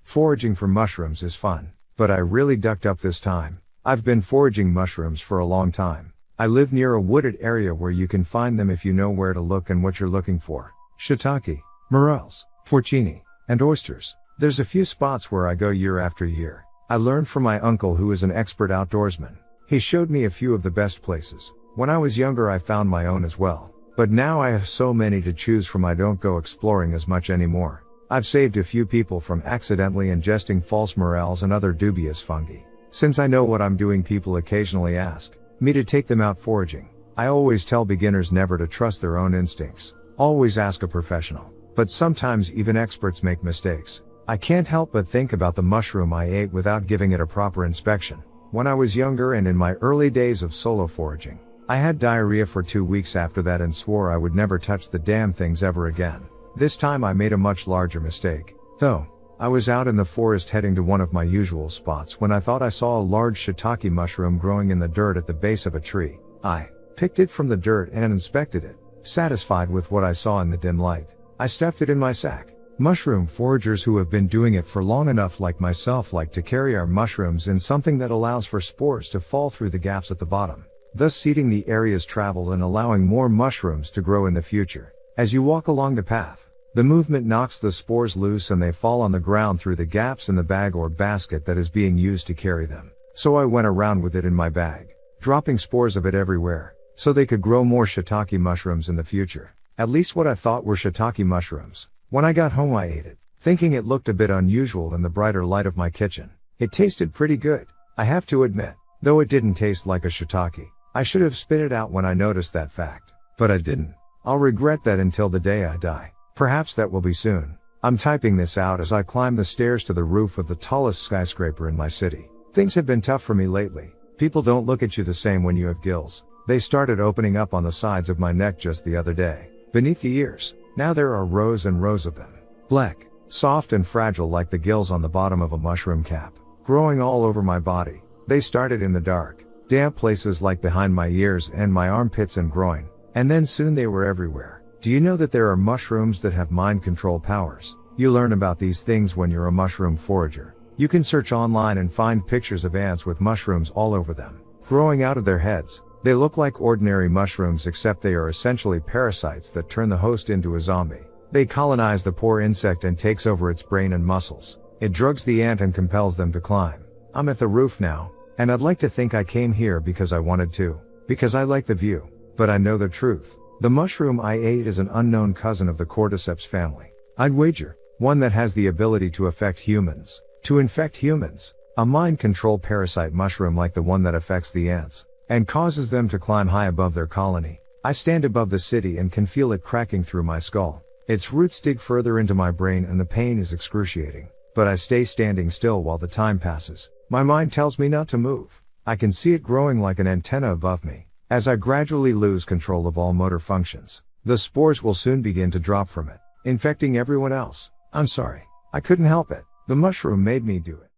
Foraging for mushrooms is fun, but I really ducked up this time. I've been foraging mushrooms for a long time. I live near a wooded area where you can find them if you know where to look and what you're looking for. Shiitake, morels, porcini, and oysters. There's a few spots where I go year after year. I learned from my uncle who is an expert outdoorsman. He showed me a few of the best places. When I was younger I found my own as well. But now I have so many to choose from I don't go exploring as much anymore. I've saved a few people from accidentally ingesting false morels and other dubious fungi. Since I know what I'm doing, people occasionally ask me to take them out foraging. I always tell beginners never to trust their own instincts. Always ask a professional. But sometimes even experts make mistakes. I can't help but think about the mushroom I ate without giving it a proper inspection. When I was younger and in my early days of solo foraging, I had diarrhea for 2 weeks after that and swore I would never touch the damn things ever again. This time I made a much larger mistake. Though, I was out in the forest heading to one of my usual spots when I thought I saw a large shiitake mushroom growing in the dirt at the base of a tree. I picked it from the dirt and inspected it. Satisfied with what I saw in the dim light, I stuffed it in my sack. Mushroom foragers who have been doing it for long enough like myself like to carry our mushrooms in something that allows for spores to fall through the gaps at the bottom, thus seeding the areas traveled and allowing more mushrooms to grow in the future. As you walk along the path, the movement knocks the spores loose and they fall on the ground through the gaps in the bag or basket that is being used to carry them. So I went around with it in my bag, dropping spores of it everywhere, so they could grow more shiitake mushrooms in the future. At least what I thought were shiitake mushrooms. When I got home I ate it, thinking it looked a bit unusual in the brighter light of my kitchen. It tasted pretty good, I have to admit, though it didn't taste like a shiitake. I should have spit it out when I noticed that fact, but I didn't. I'll regret that until the day I die. Perhaps that will be soon. I'm typing this out as I climb the stairs to the roof of the tallest skyscraper in my city. Things have been tough for me lately. People don't look at you the same when you have gills. They started opening up on the sides of my neck just the other day, beneath the ears. Now there are rows and rows of them. Black, soft and fragile like the gills on the bottom of a mushroom cap, growing all over my body. They started in the dark, damp places like behind my ears and my armpits and groin, and then soon they were everywhere. Do you know that there are mushrooms that have mind control powers? You learn about these things when you're a mushroom forager. You can search online and find pictures of ants with mushrooms all over them, growing out of their heads. They look like ordinary mushrooms except they are essentially parasites that turn the host into a zombie. They colonize the poor insect and takes over its brain and muscles. It drugs the ant and compels them to climb. I'm at the roof now, and I'd like to think I came here because I wanted to, because I like the view. But I know the truth. The mushroom I ate is an unknown cousin of the cordyceps family. I'd wager, one that has the ability to affect humans, to infect humans. A mind control parasite mushroom like the one that affects the ants and causes them to climb high above their colony. I stand above the city and can feel it cracking through my skull. Its roots dig further into my brain and the pain is excruciating. But I stay standing still while the time passes. My mind tells me not to move. I can see it growing like an antenna above me. As I gradually lose control of all motor functions, the spores will soon begin to drop from it, infecting everyone else. I'm sorry. I couldn't help it. The mushroom made me do it.